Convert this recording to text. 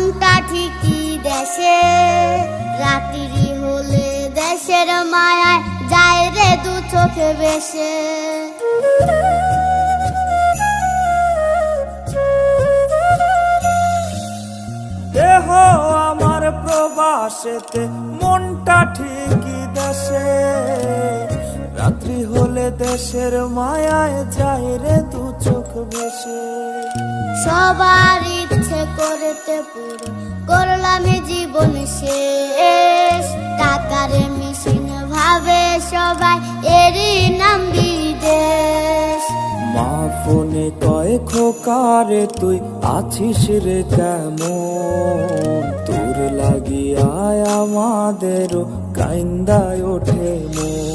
মনটা ঠিকই দেশে, রাত্রি হলে দেশের মায়ায় যায় রে দু চোখে বেশে। দেহ আমার প্রবাসেতে, মনটা ঠিকই দেশে, রাত্রি হলে দেশের মায়ায় যায় রে দু চোখ ভেসে। সবার ইচ্ছে করতে পুরো করলাম জীবন শেষ, টাকার মেশিন ভাবে সবাই এরই নাম বিদেশ। মা ফোনে কয় খোকারে তুই আছিস রে কেমন, তোর লাগিয়া আমাদেরও কাইন্দায় ওঠে মন।